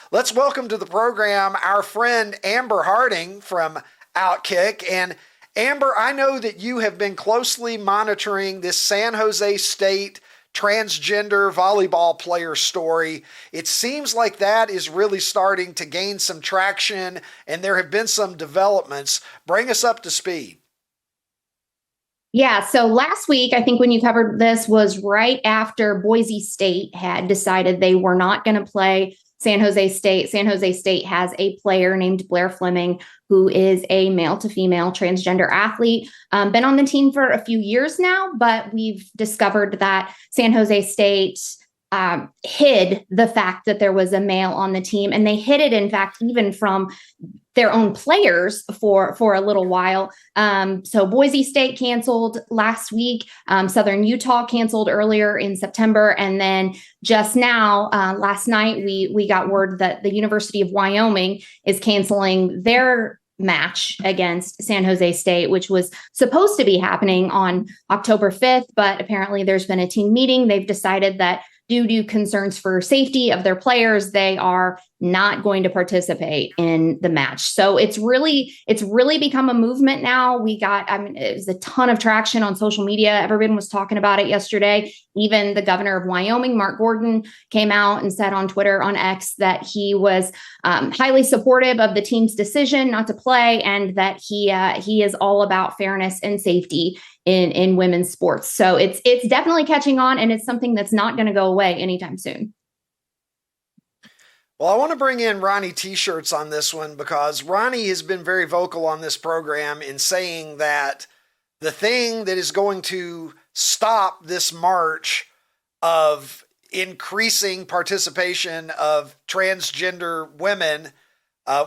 Let's welcome to the program our friend Amber Harding from OutKick. And Amber, I know that you have been closely monitoring this San Jose State transgender volleyball player story. It seems like that is really starting to gain some traction, and there have been some developments. Bring us up to speed. Yeah, so last week, I think when you covered this was right after Boise State had decided they were not going to play San Jose State. San Jose State has a player named Blair Fleming, who is a male to female transgender athlete, been on the team for a few years now, but we've discovered that San Jose State hid the fact that there was a male on the team. And they hid it, in fact, even from their own players for a little while. So Boise State canceled last week. Southern Utah canceled earlier in September. And then just now, last night, we got word that the University of Wyoming is canceling their match against San Jose State, which was supposed to be happening on October 5th. But apparently there's been a team meeting. They've decided that due to concerns for safety of their players, they are not going to participate in the match. So it's really become a movement now. It was a ton of traction on social media. Everyone was talking about it yesterday. Even the governor of Wyoming, Mark Gordon, came out and said on Twitter, on X, that he was highly supportive of the team's decision not to play, and that he is all about fairness and safety in women's sports. So it's definitely catching on, and it's something that's not going to go away anytime soon. Well, I want to bring in Ronnie T-shirts on this one, because Ronnie has been very vocal on this program in saying that the thing that is going to stop this march of increasing participation of transgender women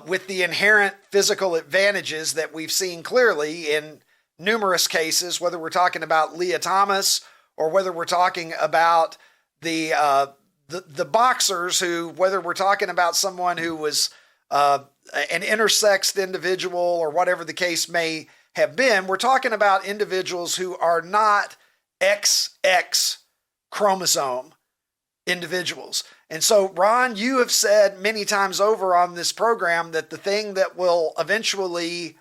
with the inherent physical advantages that we've seen clearly in numerous cases, whether we're talking about Leah Thomas or whether we're talking about the boxers, who, whether we're talking about someone who was an intersexed individual or whatever the case may have been, we're talking about individuals who are not XX chromosome individuals. And so, Ron, you have said many times over on this program that the thing that will eventually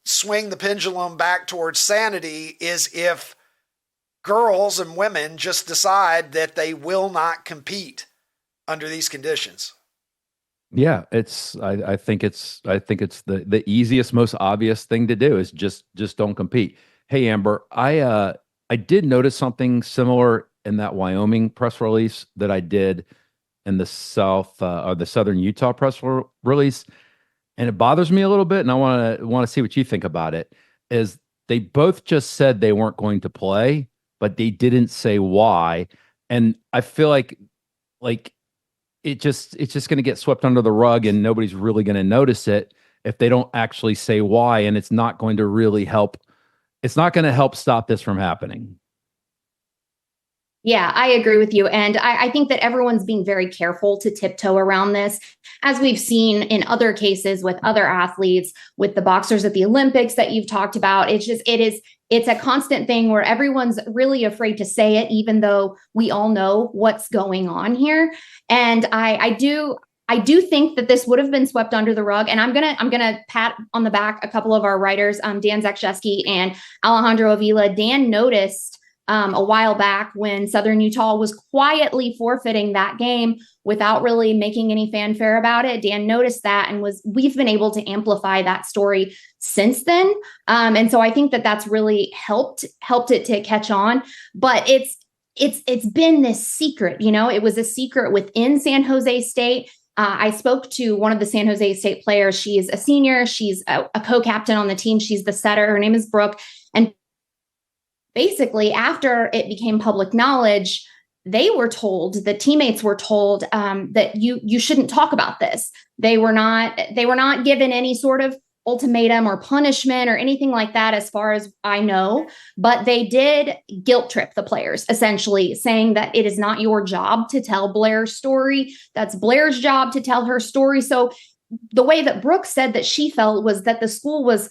swing the pendulum back towards sanity is if girls and women just decide that they will not compete under these conditions. Yeah, I think it's the easiest, most obvious thing to do is just don't compete. Hey, Amber, I did notice something similar in that Wyoming press release that I did in the Southern Utah press release, and it bothers me a little bit, and I want to see what you think about it. Is they both just said they weren't going to play, but they didn't say why. And I feel like it's just going to get swept under the rug, and nobody's really going to notice it if they don't actually say why. And it's not going to really help. It's not going to help stop this from happening. Yeah, I agree with you. And I think that everyone's being very careful to tiptoe around this, as we've seen in other cases with other athletes, with the boxers at the Olympics that you've talked about. It's a constant thing where everyone's really afraid to say it, even though we all know what's going on here. And I do think that this would have been swept under the rug. And I'm gonna pat on the back a couple of our writers, Dan Zakrzewski and Alejandro Avila. Dan noticed a while back when Southern Utah was quietly forfeiting that game without really making any fanfare about it. Dan noticed that, and we've been able to amplify that story since then. And so I think that that's really helped it to catch on. But it's been this secret, it was a secret within San Jose State. I spoke to one of the San Jose State players. She is a senior. She's a co-captain on the team. She's the setter. Her name is Brooke. And basically, after it became public knowledge, the teammates were told that you shouldn't talk about this. They were not given any sort of ultimatum or punishment or anything like that, as far as I know. But they did guilt trip the players, essentially saying that it is not your job to tell Blair's story. That's Blair's job to tell her story. So the way that Brooke said that she felt was that the school was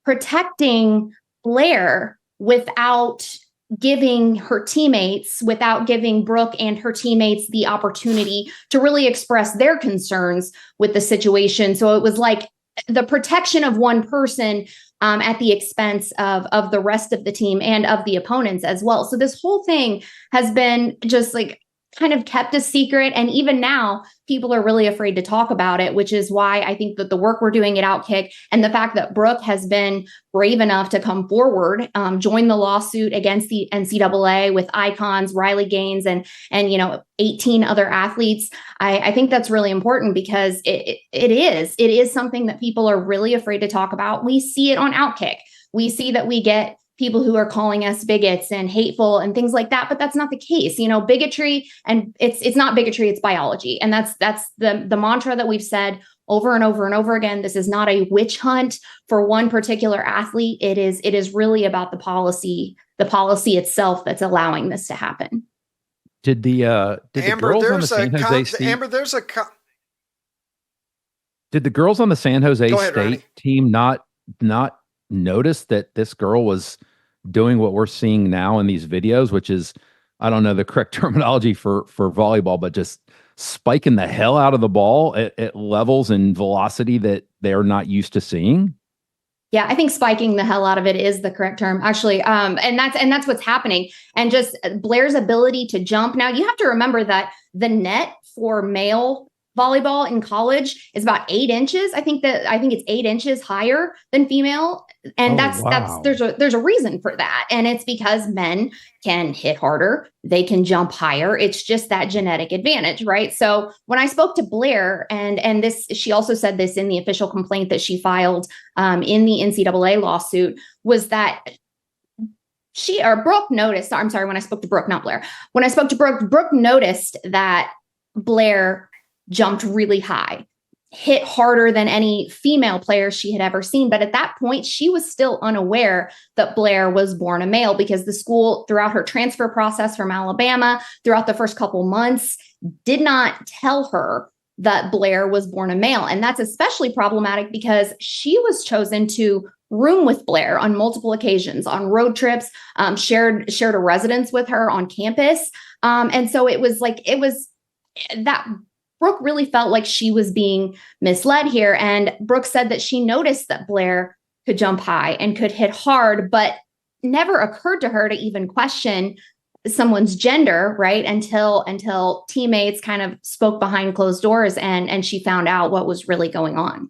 protecting Blair without giving her teammates without giving Brooke and her teammates the opportunity to really express their concerns with the situation. So it was like the protection of one person at the expense of the rest of the team and of the opponents as well. So this whole thing has been just like kind of kept a secret. And even now, people are really afraid to talk about it, which is why I think that the work we're doing at OutKick and the fact that Brooke has been brave enough to come forward, join the lawsuit against the NCAA with icons, Riley Gaines, and 18 other athletes. I think that's really important because it is something that people are really afraid to talk about. We see it on OutKick. We see that we get people who are calling us bigots and hateful and things like that, but that's not the case. Bigotry, and it's not bigotry, it's biology. And that's the mantra that we've said over and over and over again. This is not a witch hunt for one particular athlete. It is really about the policy itself that's allowing this to happen. Did the Amber, girls on the San Jose State, Amber, did the girls on the San Jose Go ahead, State Ronnie. team not notice that this girl was doing what we're seeing now in these videos, which is, I don't know the correct terminology for volleyball, but just spiking the hell out of the ball at levels and velocity that they're not used to seeing? Yeah, I think spiking the hell out of it is the correct term, actually. And that's what's happening. And just Blair's ability to jump. Now, you have to remember that the net for male volleyball in college is about 8 inches. I think it's 8 inches higher than female. And there's a reason for that. And it's because men can hit harder, they can jump higher. It's just that genetic advantage, right? So when I spoke to Blair, and this, she also said this in the official complaint that she filed in the NCAA lawsuit, was that Brooke noticed, I'm sorry, when I spoke to Brooke, not Blair. When I spoke to Brooke noticed that Blair jumped really high, hit harder than any female player she had ever seen. But at that point, she was still unaware that Blair was born a male, because the school, throughout her transfer process from Alabama, throughout the first couple months, did not tell her that Blair was born a male. And that's especially problematic because she was chosen to room with Blair on multiple occasions, on road trips, shared a residence with her on campus. And so it was that Brooke really felt like she was being misled here. And Brooke said that she noticed that Blair could jump high and could hit hard, but never occurred to her to even question someone's gender, right? Until teammates kind of spoke behind closed doors and she found out what was really going on.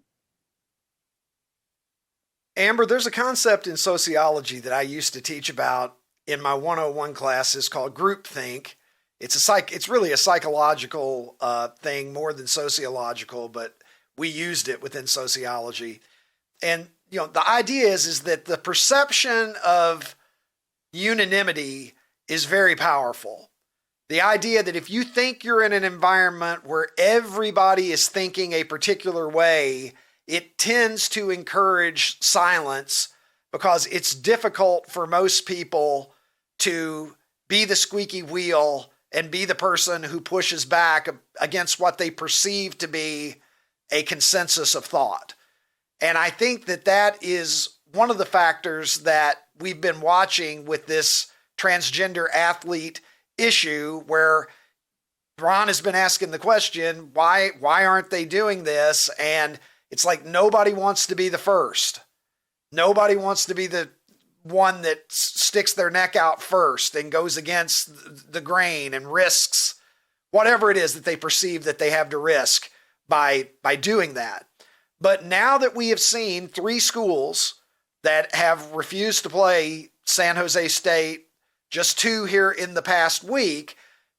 Amber, there's a concept in sociology that I used to teach about in my 101 classes called groupthink. It's really a psychological thing more than sociological, but we used it within sociology. And the idea is that the perception of unanimity is very powerful. The idea that if you think you're in an environment where everybody is thinking a particular way, it tends to encourage silence, because it's difficult for most people to be the squeaky wheel and be the person who pushes back against what they perceive to be a consensus of thought. And I think that is one of the factors that we've been watching with this transgender athlete issue, where Ron has been asking the question, why aren't they doing this? And it's like nobody wants to be the first. Nobody wants to be the one that sticks their neck out first and goes against the grain and risks whatever it is that they perceive that they have to risk by doing that. But now that we have seen 3 schools that have refused to play San Jose State, just 2 here in the past week,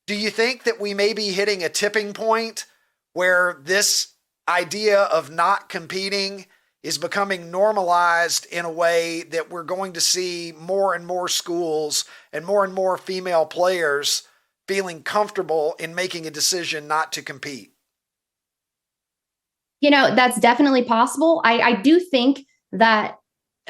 do you think that we may be hitting a tipping point where this idea of not competing is becoming normalized in a way that we're going to see more and more schools and more female players feeling comfortable in making a decision not to compete? That's definitely possible. I do think that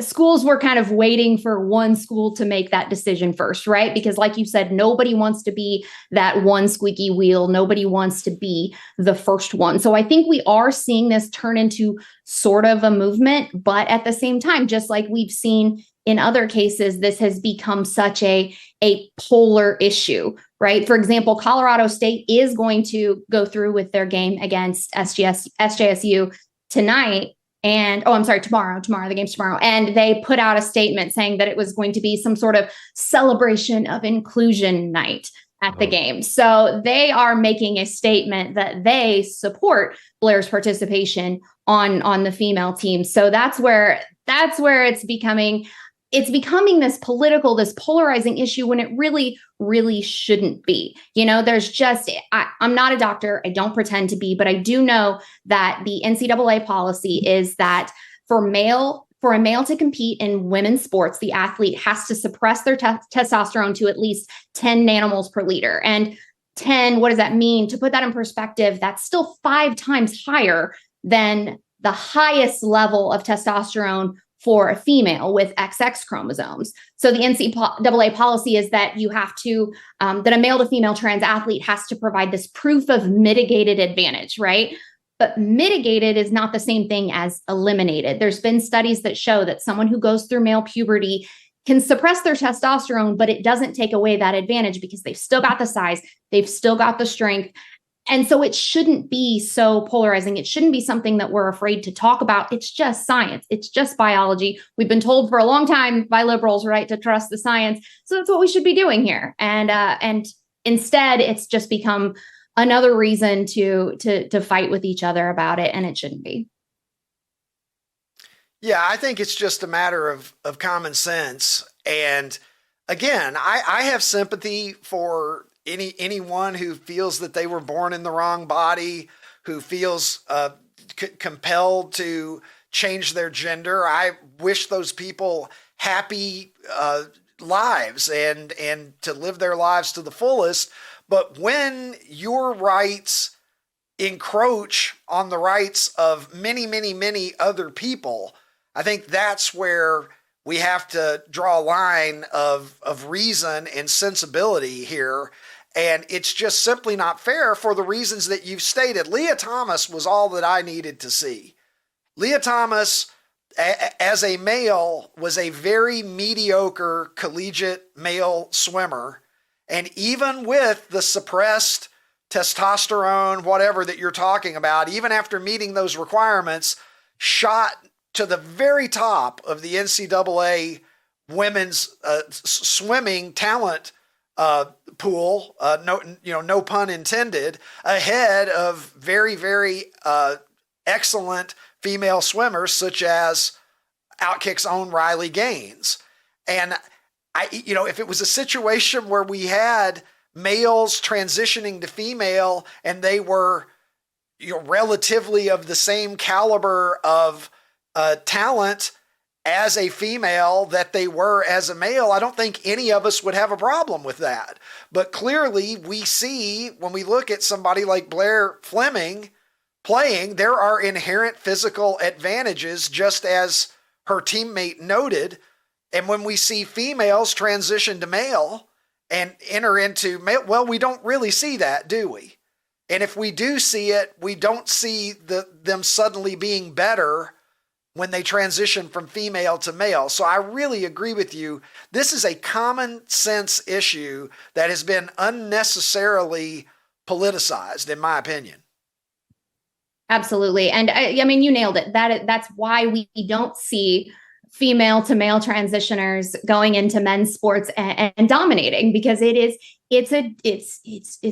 schools were kind of waiting for one school to make that decision first, right? Because like you said, nobody wants to be that one squeaky wheel. Nobody wants to be the first one. So I think we are seeing this turn into sort of a movement, but at the same time, just like we've seen in other cases, this has become such a polar issue, right? For example, Colorado State is going to go through with their game against SJSU tonight. And tomorrow. The game's tomorrow. And they put out a statement saying that it was going to be some sort of celebration of inclusion night at the game. So they are making a statement that they support Blair's participation on the female team. So that's where it's becoming this political, this polarizing issue when it really, really shouldn't be. There's just, I'm not a doctor. I don't pretend to be, but I do know that the NCAA policy is that for a male to compete in women's sports, the athlete has to suppress their testosterone to at least 10 nanomoles per liter. And 10, what does that mean? To put that in perspective, that's still 5 times higher than the highest level of testosterone for a female with XX chromosomes. So the NCAA policy is that you have to, that a male to female trans athlete has to provide this proof of mitigated advantage, right? But mitigated is not the same thing as eliminated. There's been studies that show that someone who goes through male puberty can suppress their testosterone, but it doesn't take away that advantage because they've still got the size, they've still got the strength. And so it shouldn't be so polarizing. It shouldn't be something that we're afraid to talk about. It's just science. It's just biology. We've been told for a long time by liberals, right, to trust the science. So that's what we should be doing here. And instead, it's just become another reason to fight with each other about it, and it shouldn't be. Yeah, I think it's just a matter of common sense. And again, I have sympathy for anyone who feels that they were born in the wrong body, who feels compelled to change their gender. I wish those people happy lives and to live their lives to the fullest. But when your rights encroach on the rights of many, many, many other people, I think that's where we have to draw a line of reason and sensibility here. And it's just simply not fair for the reasons that you've stated. Leah Thomas was all that I needed to see. Leah Thomas, as a male, was a very mediocre collegiate male swimmer. And even with the suppressed testosterone, whatever that you're talking about, even after meeting those requirements, shot to the very top of the NCAA women's swimming talent pool, no pun intended, ahead of very, very excellent female swimmers such as OutKick's own Riley Gaines. And if it was a situation where we had males transitioning to female and they were, relatively of the same caliber of talent as a female that they were as a male, I don't think any of us would have a problem with that. But clearly we see when we look at somebody like Blair Fleming playing, there are inherent physical advantages, just as her teammate noted. And when we see females transition to male and enter into male, well, we don't really see that, do we? And if we do see it, we don't see them suddenly being better when they transition from female to male. So I really agree with you. This is a common sense issue that has been unnecessarily politicized, in my opinion. Absolutely. And I mean, you nailed it. That's why we don't see female to male transitioners going into men's sports and dominating, because it's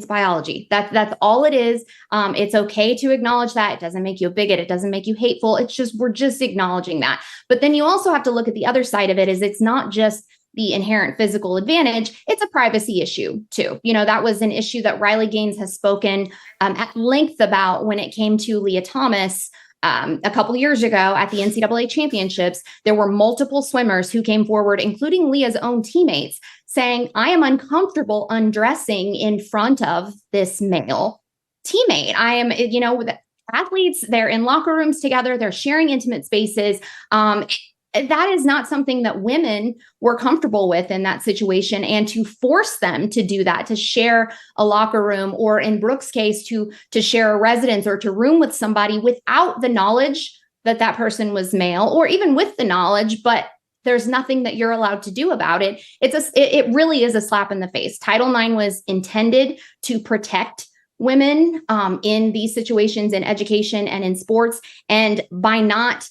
biology. That's all it is. It's okay to acknowledge that. It doesn't make you a bigot. It doesn't make you hateful. We're just acknowledging that. But then you also have to look at the other side of it. Is it's not just the inherent physical advantage, it's a privacy issue too. That was an issue that Riley Gaines has spoken at length about when it came to Leah Thomas. A couple of years ago at the NCAA championships, there were multiple swimmers who came forward, including Leah's own teammates, saying, I am uncomfortable undressing in front of this male teammate. I am, with athletes, they're in locker rooms together, they're sharing intimate spaces. That is not something that women were comfortable with in that situation. And to force them to do that, to share a locker room, or in Brooke's case, to share a residence or to room with somebody without the knowledge that that person was male, or even with the knowledge, but there's nothing that you're allowed to do about it. It really is a slap in the face. Title IX was intended to protect women in these situations in education and in sports. And by not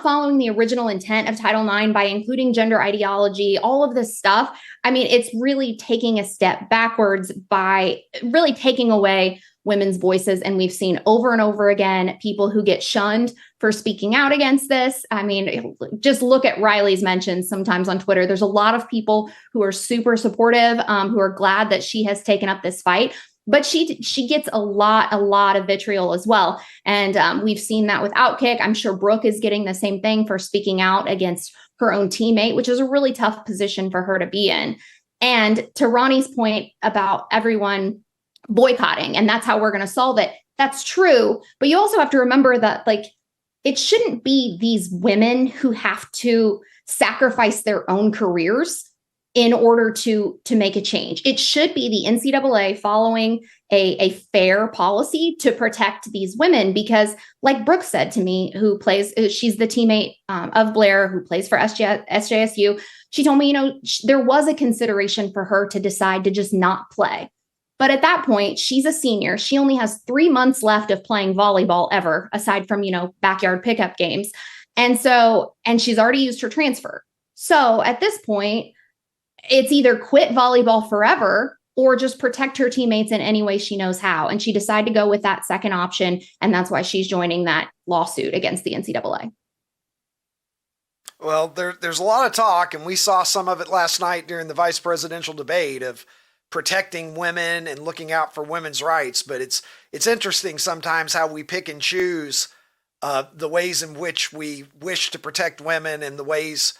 following the original intent of Title IX, by including gender ideology, all of this stuff, I mean, it's really taking a step backwards by really taking away women's voices. And we've seen over and over again people who get shunned for speaking out against this. I mean, just look at Riley's mentions sometimes on Twitter. There's a lot of people who are super supportive, who are glad that she has taken up this fight. But she gets a lot of vitriol as well. And we've seen that with OutKick. I'm sure Brooke is getting the same thing for speaking out against her own teammate, which is a really tough position for her to be in. And to Ronnie's point about everyone boycotting, and that's how we're going to solve it. That's true. But you also have to remember that, like, it shouldn't be these women who have to sacrifice their own careers in order to make a change. It should be the NCAA following a fair policy to protect these women, because like Brooke said to me, she's the teammate of Blair who plays for SJSU. She told me, there was a consideration for her to decide to just not play. But at that point, she's a senior. She only has 3 months left of playing volleyball ever, aside from, backyard pickup games. And she's already used her transfer. So at this point, it's either quit volleyball forever or just protect her teammates in any way she knows how. And she decided to go with that second option. And that's why she's joining that lawsuit against the NCAA. Well, there's a lot of talk, and we saw some of it last night during the vice presidential debate of protecting women and looking out for women's rights. But it's interesting sometimes how we pick and choose the ways in which we wish to protect women and the ways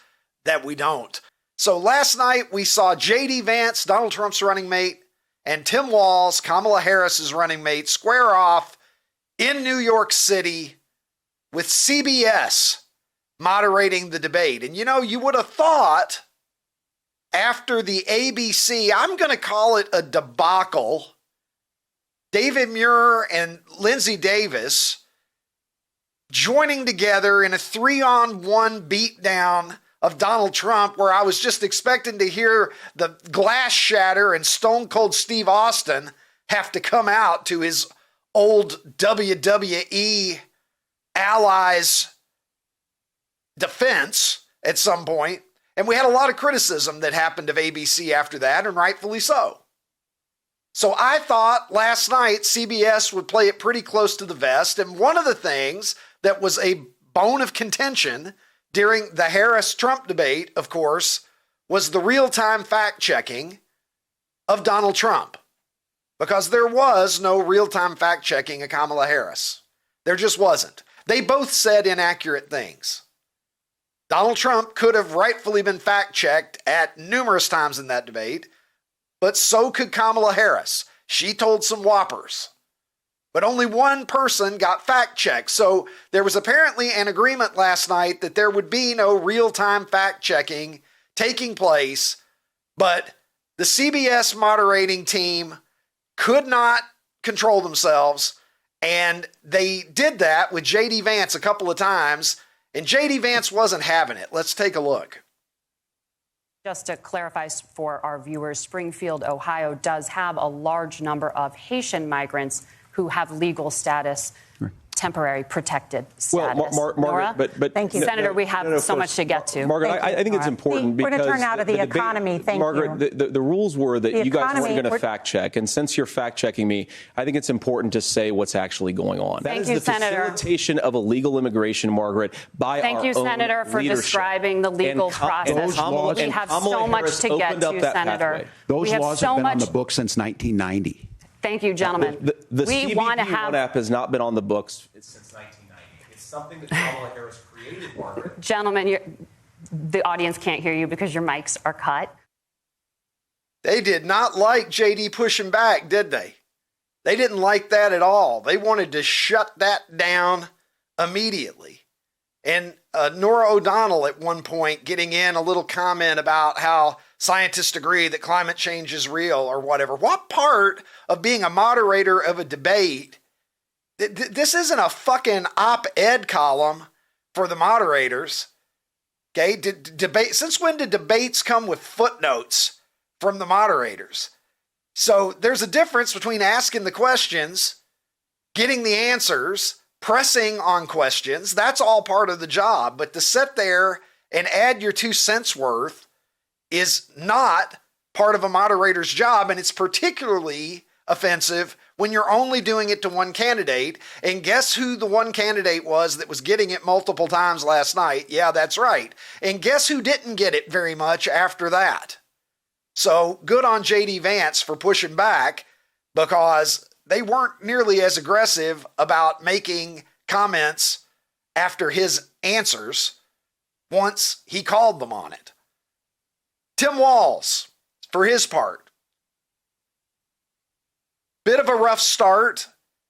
that we don't. So last night we saw J.D. Vance, Donald Trump's running mate, and Tim Walz, Kamala Harris's running mate, square off in New York City with CBS moderating the debate. And you would have thought after the ABC, I'm going to call it a debacle, David Muir and Lindsay Davis joining together in a 3-on-1 beatdown of Donald Trump, where I was just expecting to hear the glass shatter and Stone Cold Steve Austin have to come out to his old WWE allies' defense at some point. And we had a lot of criticism that happened of ABC after that, and rightfully so. So I thought last night CBS would play it pretty close to the vest. And one of the things that was a bone of contention during the Harris-Trump debate, of course, was the real-time fact-checking of Donald Trump. Because there was no real-time fact-checking of Kamala Harris. There just wasn't. They both said inaccurate things. Donald Trump could have rightfully been fact-checked at numerous times in that debate, but so could Kamala Harris. She told some whoppers. But only one person got fact-checked. So there was apparently an agreement last night that there would be no real-time fact-checking taking place, but the CBS moderating team could not control themselves, and they did that with J.D. Vance a couple of times, and J.D. Vance wasn't having it. Let's take a look. Just to clarify for our viewers, Springfield, Ohio does have a large number of Haitian migrants who have legal status, temporary protected status. Well, Margaret, but thank you, Senator. We have so much to get to. Margaret, I think it's important because we're going to turn out of the economy. Thank you, Margaret. The rules were that you guys weren't going to fact check, and since you're fact checking me, I think it's important to say what's actually going on. Thank that you, is the Senator. facilitation of illegal immigration, Margaret, by Thank our you, own Senator, for leadership. describing the legal process. We have so much to get to, Senator. Those laws have been on the books since 1990. Thank you, gentlemen. The we want to have. app has not been on the books since 1990. It's something that Kamala Harris created, Margaret. Gentlemen, the audience can't hear you because your mics are cut. They did not like JD pushing back, did they? They didn't like that at all. They wanted to shut that down immediately. And Nora O'Donnell at one point getting in a little comment about how scientists agree that climate change is real or whatever. What part of being a moderator of a debate, this isn't a fucking op-ed column for the moderators. Okay, debate. Since when did debates come with footnotes from the moderators? So there's a difference between asking the questions, getting the answers, pressing on questions. That's all part of the job. But to sit there and add your 2 cents worth is not part of a moderator's job, and it's particularly offensive when you're only doing it to one candidate. And guess who the one candidate was that was getting it multiple times last night? Yeah, that's right. And guess who didn't get it very much after that? So good on JD Vance for pushing back, because they weren't nearly as aggressive about making comments after his answers once he called them on it. Tim Walz, for his part, bit of a rough start,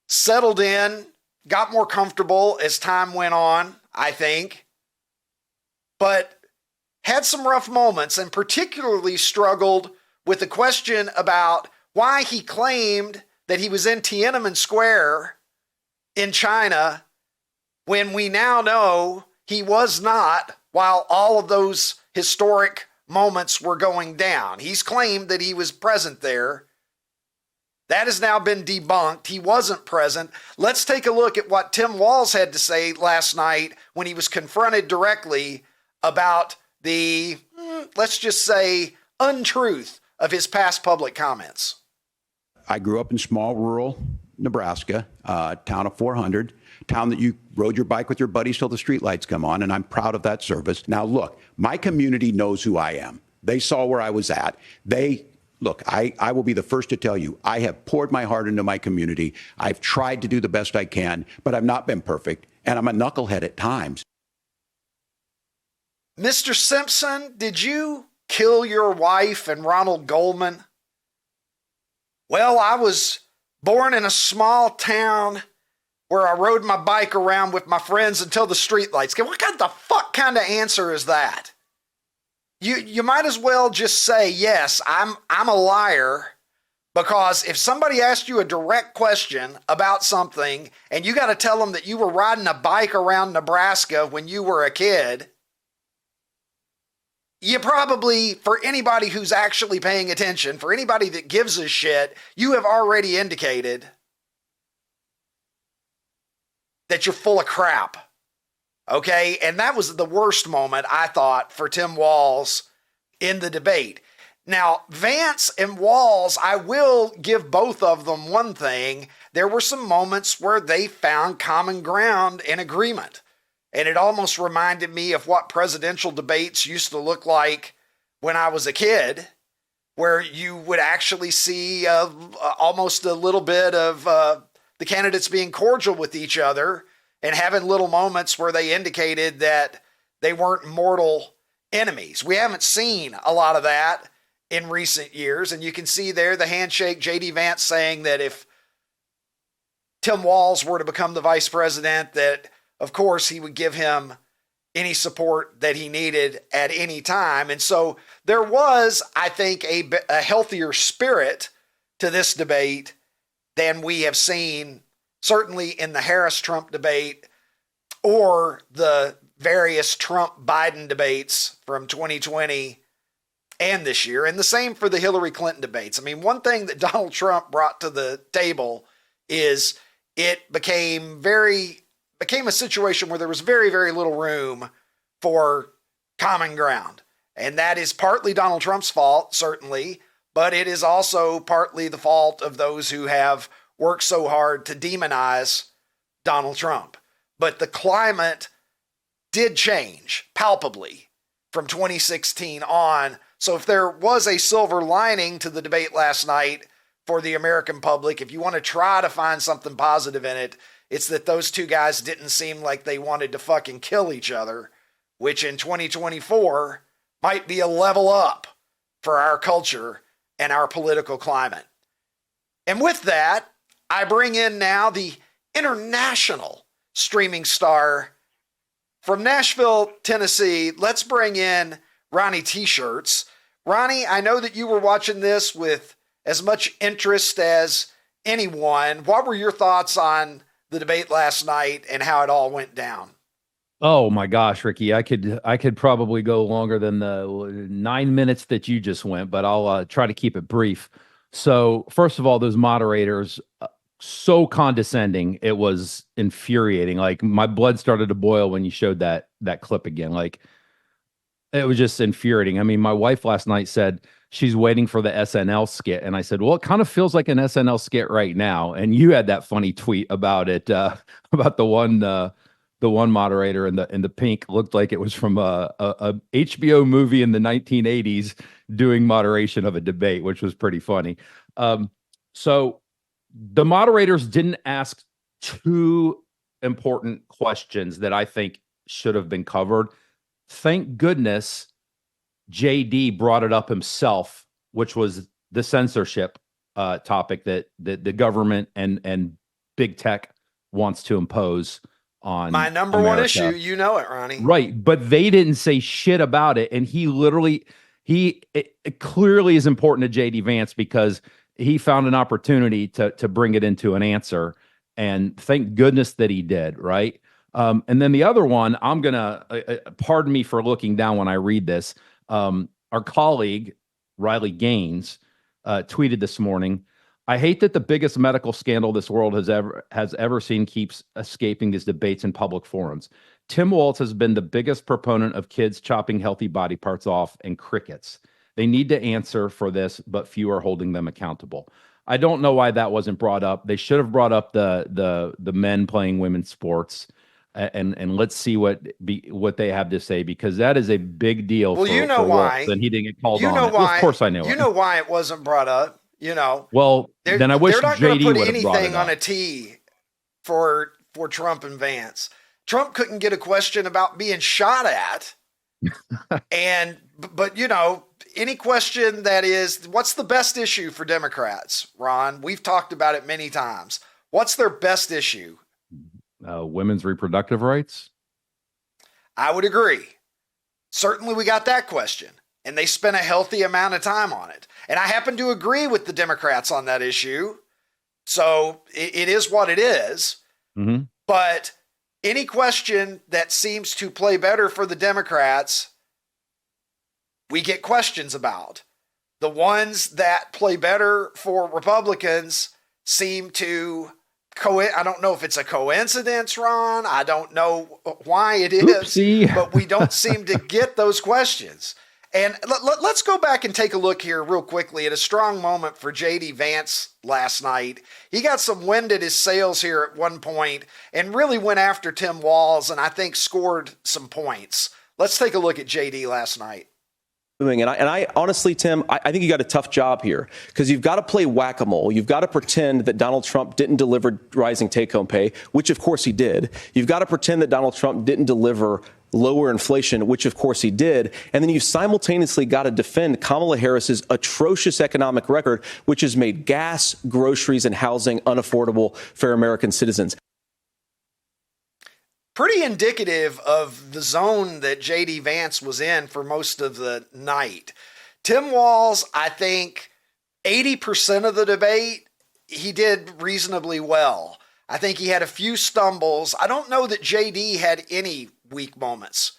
settled in, got more comfortable as time went on, I think, but had some rough moments, and particularly struggled with the question about why he claimed that he was in Tiananmen Square in China when we now know he was not, while all of those historic moments were going down. He's claimed that he was present there. That has now been debunked. He wasn't present. Let's take a look at what Tim Walz had to say last night when he was confronted directly about the, let's just say, untruth of his past public comments. I grew up in small rural Nebraska, town of 400, town that you rode your bike with your buddies till the streetlights come on, and I'm proud of that service. Now, look, my community knows who I am. They saw where I was at. Look, I will be the first to tell you, I have poured my heart into my community. I've tried to do the best I can, but I've not been perfect, and I'm a knucklehead at times. Mr. Simpson, did you kill your wife and Ronald Goldman? Well, I was born in a small town where I rode my bike around with my friends until the streetlights came. What kind of answer is that? You might as well just say, yes, I'm a liar, because if somebody asked you a direct question about something and you got to tell them that you were riding a bike around Nebraska when you were a kid, you probably, for anybody who's actually paying attention, for anybody that gives a shit, you have already indicated that you're full of crap. Okay, and that was the worst moment, I thought, for Tim Walz in the debate. Now, Vance and Walz, I will give both of them one thing. There were some moments where they found common ground and agreement. And it almost reminded me of what presidential debates used to look like when I was a kid, where you would actually see almost a little bit of the candidates being cordial with each other and having little moments where they indicated that they weren't mortal enemies. We haven't seen a lot of that in recent years. And you can see there the handshake, JD Vance saying that if Tim Walz were to become the vice president, that of course he would give him any support that he needed at any time. And so there was, I think, a healthier spirit to this debate than we have seen certainly in the Harris-Trump debate or the various Trump-Biden debates from 2020 and this year. And the same for the Hillary Clinton debates. I mean, one thing that Donald Trump brought to the table is it became a situation where there was very, very little room for common ground. And that is partly Donald Trump's fault, certainly, but it is also partly the fault of those who have worked so hard to demonize Donald Trump. But the climate did change palpably from 2016 on. So if there was a silver lining to the debate last night for the American public, if you want to try to find something positive in it, it's that those two guys didn't seem like they wanted to fucking kill each other, which in 2024 might be a level up for our culture and our political climate. And with that, I bring in now the international streaming star from Nashville, Tennessee. Let's bring in Ronnie T-Shirts. Ronnie, I know that you were watching this with as much interest as anyone. What were your thoughts on the debate last night and how it all went down? Oh my gosh, Ricky, I could probably go longer than the 9 minutes that you just went, but I'll try to keep it brief. So, first of all, those moderators, so condescending, it was infuriating. Like my blood started to boil when you showed that clip again. Like it was just infuriating. I mean, my wife last night said she's waiting for the SNL skit, and I said, "Well, it kind of feels like an SNL skit right now." And you had that funny tweet about it, about the one moderator in the pink looked like it was from a HBO movie in the 1980s doing moderation of a debate, which was pretty funny. So the moderators didn't ask two important questions that I think should have been covered. Thank goodness JD brought it up himself, which was the censorship topic that the government and big tech wants to impose on my number America. one issue. You know it, Ronnie. Right. But they didn't say shit about it. And it clearly is important to JD Vance because he found an opportunity to bring it into an answer. And thank goodness that he did. Right. And then the other one, I'm going to, pardon me for looking down when I read this. Our colleague, Riley Gaines, tweeted this morning, "I hate that the biggest medical scandal this world has ever seen keeps escaping these debates in public forums. Tim Walz has been the biggest proponent of kids chopping healthy body parts off and crickets. They need to answer for this, but few are holding them accountable." I don't know why that wasn't brought up. They should have brought up the men playing women's sports, and let's see what they have to say, because that is a big deal. Well, you know why, and he didn't get called on. You know why? Well, of course, I know. You know why it wasn't brought up. You know, well, then I wish they're not JD going to put would have brought anything it up on a tee for Trump and Vance. Trump couldn't get a question about being shot at, but you know, any question that is, what's the best issue for Democrats, Ron? We've talked about it many times. What's their best issue? Women's reproductive rights. I would agree. Certainly, we got that question. And they spent a healthy amount of time on it. And I happen to agree with the Democrats on that issue. So it is what it is. Mm-hmm. But any question that seems to play better for the Democrats, we get questions about. The ones that play better for Republicans seem to I don't know if it's a coincidence, Ron. I don't know why it is. Oopsie. But we don't seem to get those questions. And let's go back and take a look here real quickly at a strong moment for JD Vance last night. He got some wind at his sails here at one point and really went after Tim Walz, and I think scored some points. Let's take a look at JD last night. And I honestly, Tim, I think you got a tough job here because you've got to play whack-a-mole. You've got to pretend that Donald Trump didn't deliver rising take-home pay, which of course he did. You've got to pretend that Donald Trump didn't deliver lower inflation, which of course he did. And then you simultaneously got to defend Kamala Harris's atrocious economic record, which has made gas, groceries, and housing unaffordable for American citizens. Pretty indicative of the zone that JD Vance was in for most of the night. Tim Walz, I think 80% of the debate, he did reasonably well. I think he had a few stumbles. I don't know that JD had any weak moments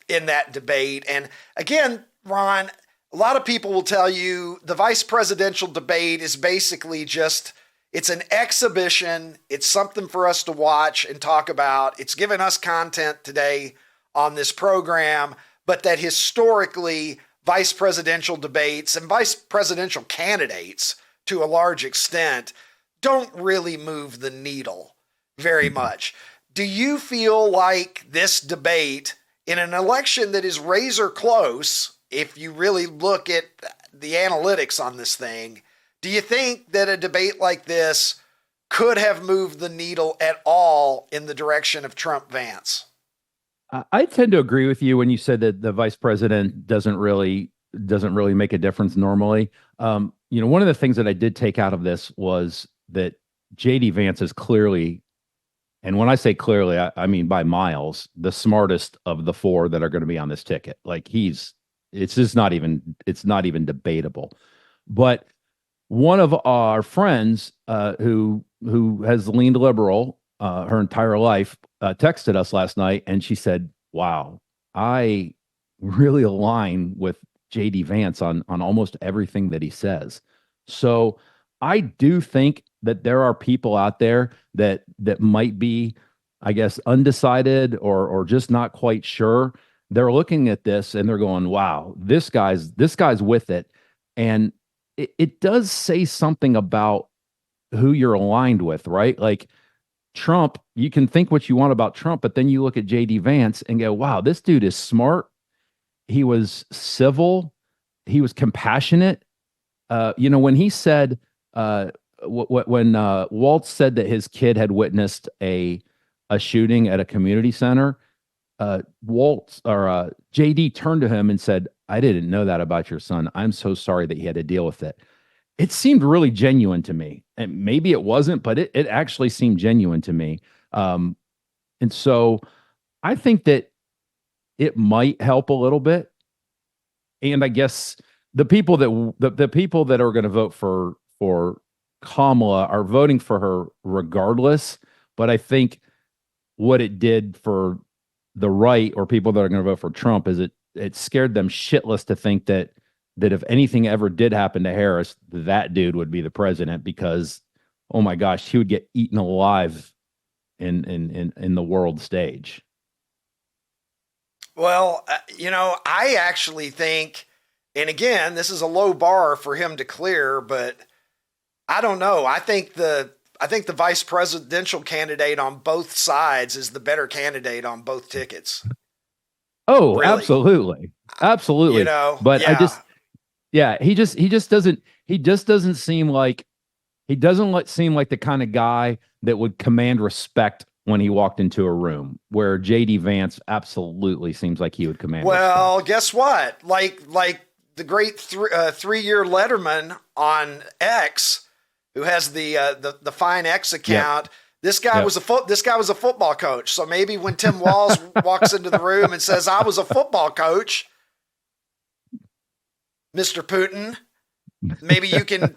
in that debate. And again, Ron, a lot of people will tell you the vice presidential debate is basically just, it's an exhibition. It's something for us to watch and talk about. It's given us content today on this program, but that historically vice presidential debates and vice presidential candidates to a large extent don't really move the needle very much. Do you feel like this debate in an election that is razor close, if you really look at the analytics on this thing, do you think that a debate like this could have moved the needle at all in the direction of Trump Vance? I tend to agree with you when you said that the vice president doesn't really make a difference normally. One of the things that I did take out of this was that JD Vance is clearly, and when I say clearly, I mean by miles, the smartest of the four that are going to be on this ticket. Like it's not even debatable. But one of our friends who has leaned liberal her entire life, texted us last night, and she said, "Wow, I really align with JD Vance on almost everything that he says." So I do think that there are people out there that might be, I guess, undecided or just not quite sure. They're looking at this and they're going, "Wow, this guy's with it." And it does say something about who you're aligned with, right? Like Trump, you can think what you want about Trump, but then you look at JD Vance and go, "Wow, this dude is smart. He was civil. He was compassionate." When he said, when Waltz said that his kid had witnessed a shooting at a community center, JD turned to him and said, "I didn't know that about your son. I'm so sorry that he had to deal with it." It seemed really genuine to me, and maybe it wasn't, but it actually seemed genuine to me. And so I think that it might help a little bit. And I guess the people that are going to vote for Kamala are voting for her regardless. But I think what it did for the right, or people that are going to vote for Trump, is it scared them shitless to think that if anything ever did happen to Harris, that dude would be the president, because, oh my gosh, he would get eaten alive in the world stage. Well, I actually think, and again, this is a low bar for him to clear, but I don't know. I think the vice presidential candidate on both sides is the better candidate on both tickets. Oh, really. Absolutely. But yeah. he just doesn't seem like the kind of guy that would command respect when he walked into a room, where JD Vance absolutely seems like he would command respect. Guess what? Like the great 3-year Letterman on X, who has the Fine X account. Yep. This guy was a football coach. So maybe when Tim Walz walks into the room and says, "I was a football coach, Mr. Putin," maybe you can,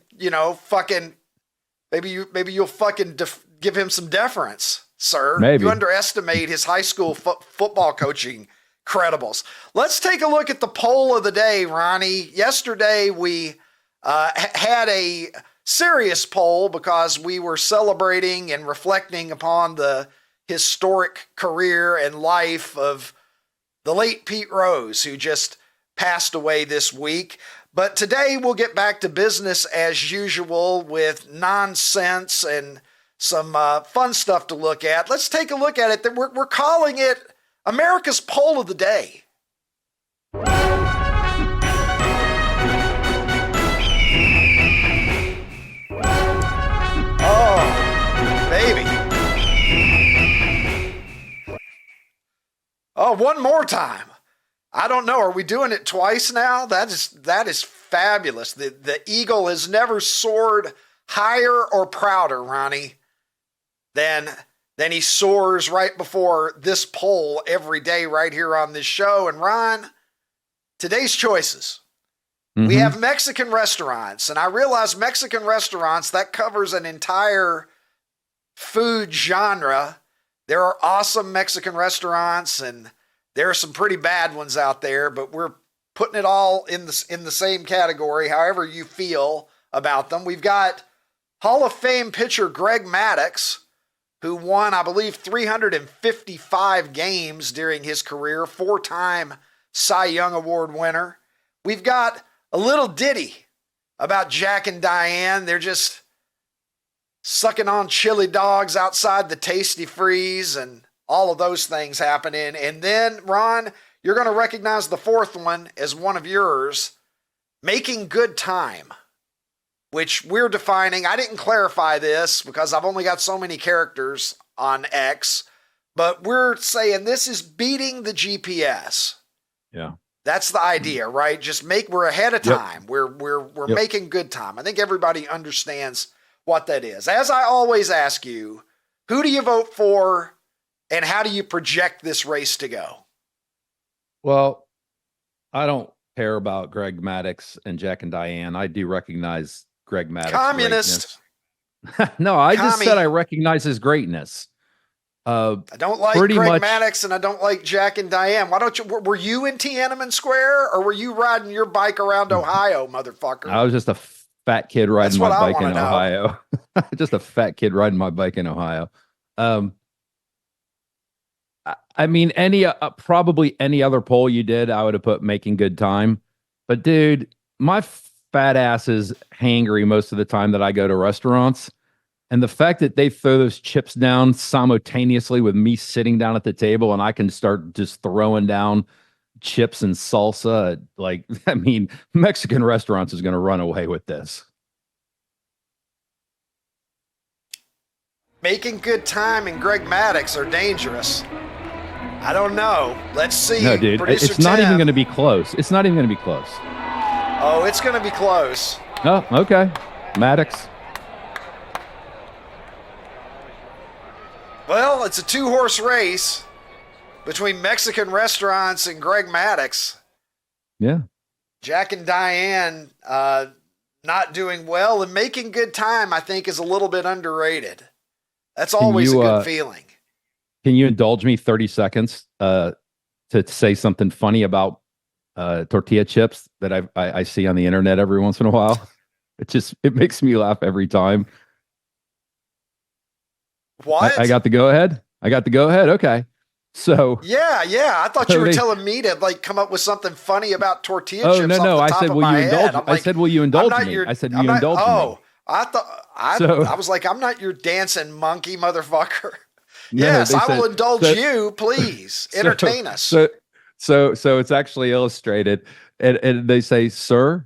maybe you'll fucking give him some deference, sir. Maybe. You underestimate his high school football coaching credibles. Let's take a look at the poll of the day, Ronnie. Yesterday we had a serious poll because we were celebrating and reflecting upon the historic career and life of the late Pete Rose, who just passed away this week. But today we'll get back to business as usual with nonsense and some fun stuff to look at. Let's take a look at it. We're calling it America's Poll of the Day. Oh, baby. Oh, one more time. I don't know. Are we doing it twice now? That is fabulous. The eagle has never soared higher or prouder, Ronnie, than he soars right before this poll every day right here on this show. And Ron, today's choices. Mm-hmm. We have Mexican restaurants, and I realize Mexican restaurants, that covers an entire food genre. There are awesome Mexican restaurants, and there are some pretty bad ones out there, but we're putting it all in the same category, however you feel about them. We've got Hall of Fame pitcher Greg Maddux, who won, I believe, 355 games during his career, 4-time Cy Young Award winner. We've got a little ditty about Jack and Diane. They're just sucking on chili dogs outside the Tasty Freeze and all of those things happening. And then, Ron, you're going to recognize the fourth one as one of yours, Making Good Time, which we're defining. I didn't clarify this because I've only got so many characters on X, but we're saying this is beating the GPS. Yeah. That's the idea, right? Just we're ahead of time. Yep. We're making good time. I think everybody understands what that is. As I always ask you, who do you vote for and how do you project this race to go? Well, I don't care about Greg Maddux and Jack and Diane. I do recognize Greg Maddux. Communist. No, I just said I recognize his greatness. I don't like pretty Greg much, Maddox, and I don't like Jack and Diane. Why don't you? Were you in Tiananmen Square, or were you riding your bike around Ohio, motherfucker? I was just a fat kid riding my bike in know. Ohio. Just a fat kid riding my bike in Ohio. I mean, probably any other poll you did, I would have put making good time. But dude, my fat ass is hangry most of the time that I go to restaurants. And the fact that they throw those chips down simultaneously with me sitting down at the table and I can start just throwing down chips and salsa, like, I mean, Mexican restaurants is going to run away with this. Making good time and Greg Maddox are dangerous. I don't know. Let's see. No, dude, it's not even going to be close. It's not even going to be close. Oh, it's going to be close. Oh, okay. Maddox. Well, it's a 2-horse race between Mexican restaurants and Greg Maddox. Yeah. Jack and Diane not doing well, and making good time, I think, is a little bit underrated. That's always a good feeling. Can you indulge me 30 seconds to say something funny about tortilla chips that I see on the internet every once in a while? It makes me laugh every time. What? I got the go ahead. Okay. So yeah. I thought you were telling me to like come up with something funny about tortilla chips. No. I said, will you indulge? Like, I said, will you indulge me? I said, you indulge me. Oh, I was like, I'm not your dancing monkey, motherfucker. No, yes, I will indulge you. Please entertain us. So it's actually illustrated, and they say, "Sir,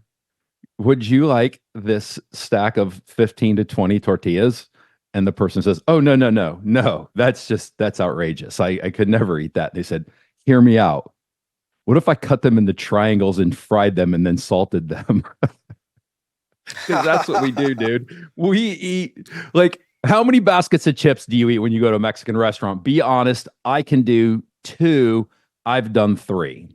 would you like this stack of 15 to 20 tortillas?" And the person says, "Oh, no, that's outrageous. I could never eat that." They said, "Hear me out. What if I cut them into triangles and fried them and then salted them?" Because that's what we do, dude. We eat, like, how many baskets of chips do you eat when you go to a Mexican restaurant? Be honest. I can do 2. I've done 3.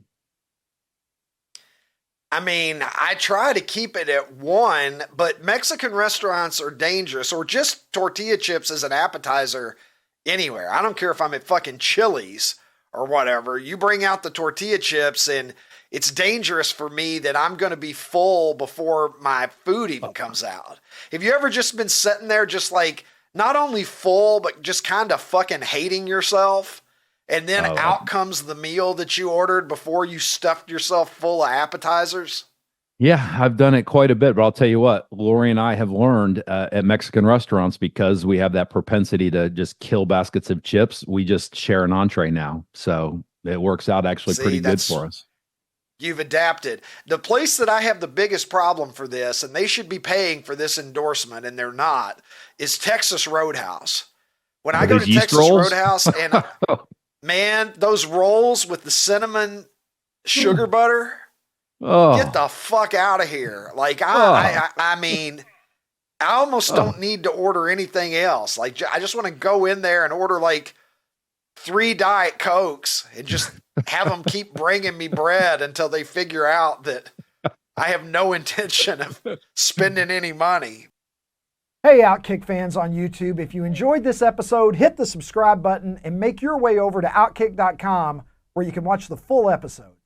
I mean, I try to keep it at 1, but Mexican restaurants are dangerous, or just tortilla chips as an appetizer anywhere. I don't care if I'm at fucking Chili's or whatever. You bring out the tortilla chips, and it's dangerous for me that I'm going to be full before my food even comes out. Have you ever just been sitting there just like, not only full, but just kind of fucking hating yourself? And then out comes the meal that you ordered before you stuffed yourself full of appetizers? Yeah, I've done it quite a bit, but I'll tell you what, Lori and I have learned at Mexican restaurants, because we have that propensity to just kill baskets of chips, we just share an entree now. So it works out actually pretty good for us. You've adapted. The place that I have the biggest problem for this, and they should be paying for this endorsement, and they're not, is Texas Roadhouse. When I go to Texas Roadhouse, and man, those rolls with the cinnamon sugar butter, get the fuck out of here. Like, I mean, I almost don't need to order anything else. Like, I just want to go in there and order like 3 Diet Cokes and just have them keep bringing me bread until they figure out that I have no intention of spending any money. Hey, OutKick fans on YouTube, if you enjoyed this episode, hit the subscribe button and make your way over to OutKick.com where you can watch the full episode.